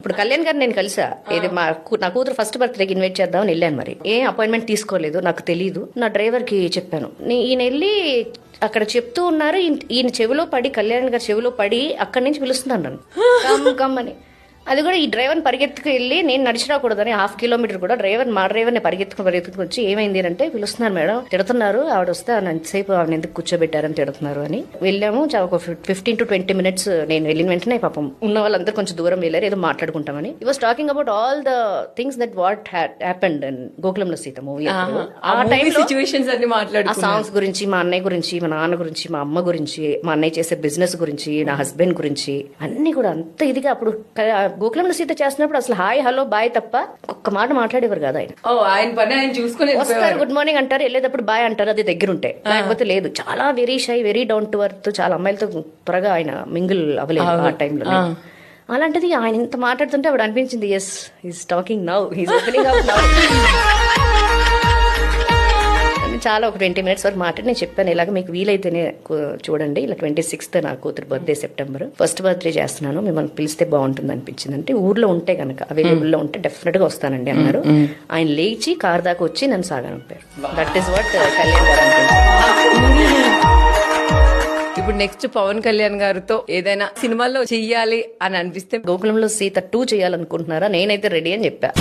ఇప్పుడు కళ్యాణ్ గారు నేను కలిసా ఇది నా కూతురు ఫస్ట్ బర్త్డేకి ఇన్వైట్ చేద్దామని వెళ్ళాను. మరి ఏం అపాయింట్మెంట్ తీసుకోలేదు, నాకు తెలియదు. నా డ్రైవర్ కి చెప్పాను, ఈయన వెళ్ళి అక్కడ చెప్తూ ఉన్నారు, ఈయన చెవిలో పడి, కళ్యాణ్ గారు చెవిలో పడి అక్కడి నుంచి పిలుస్తున్నాను నన్ను కమ్ కమ్ అని. అది కూడా ఈ డ్రైవర్ని పరిగెత్తుకు వెళ్ళి నేను నడిచి రాకూడదని 1/2 కిలోమీటర్ కూడా మా డ్రైవర్ని పరిగెత్తుకు వచ్చి ఏమైంది అంటే, పిలుస్తున్నారు మేడం, తిడుతున్నారు, ఆవిడ వస్తే ఎంతసేపు ఆవిడ ఎందుకు కూర్చోబెట్టారని తిడుతున్నారు అని. వెళ్ళాము. ఒక 15 to 20 minutes నేను వెళ్ళిన వెంటనే పాపం ఉన్న వాళ్ళందరూ కొంచెం దూరం వెళ్ళారు, ఏదో మాట్లాడుకుంటామని. He was talking about all the things that what happened in గోకులంలో సీత మూవీ. ఆ టైంలో ఆ సాంగ్స్ గురించి, మా అన్నయ్య గురించి, మా నాన్న గురించి, మా అమ్మ గురించి, మా అన్నయ్య చేసే బిజినెస్ గురించి, నా హస్బెండ్ గురించి అన్ని కూడా అంత ఇదిగా. అప్పుడు గోకులంలో సీత చేస్తున్నప్పుడు అసలు హాయ్ హలో బాయ్ తప్ప ఒక్క మాట మాట్లాడేవారు కదా ఆయన. ఆయన పని ఆయన చూసుకుని వస్తారు, గుడ్ మార్నింగ్ అంటారు, వెళ్ళేటప్పుడు బాయ్ అంటారు, అది దగ్గర ఉంటే. లేకపోతే లేదు, చాలా very shy, very down to earth. చాలా అమ్మాయిలతో త్వరగా ఆయన మింగిల్ అవ్వలేదు ఆ టైంలో. అలాంటిది ఆయన ఇంత మాట్లాడుతుంటే అప్పుడు అనిపించింది, yes he's talking now, he's opening up now. చాలా ఒక 20 minutes వరకు మాట్లాడి నేను చెప్పాను, ఇలాగ మీకు వీలైతేనే చూడండి, ఇలా 26th నా కూతురు బర్త్డే, సెప్టెంబర్ ఫస్ట్ బర్త్డే చేస్తున్నాను, మిమ్మల్ని పిలిస్తే బాగుంటుంది అనిపించింది. అంటే ఊర్లో ఉంటే కనుక, అవైలబుల్ లో ఉంటే డెఫినెట్ గా వస్తానండి అన్నారు. ఆయన లేచి కార్ దాకా వచ్చి నన్ను సాగనంపారు. దట్ ఈస్ వాట్ కళ్యాణ్ గారు అనిపించింది. ఇప్పుడు నెక్స్ట్ పవన్ కళ్యాణ్ గారితో ఏదైనా సినిమాలో చెయ్యాలి అని అనిపిస్తే, గోకులంలో సీత 2 చేయాలనుకుంటున్నారా? నేనైతే రెడీ అని చెప్పా.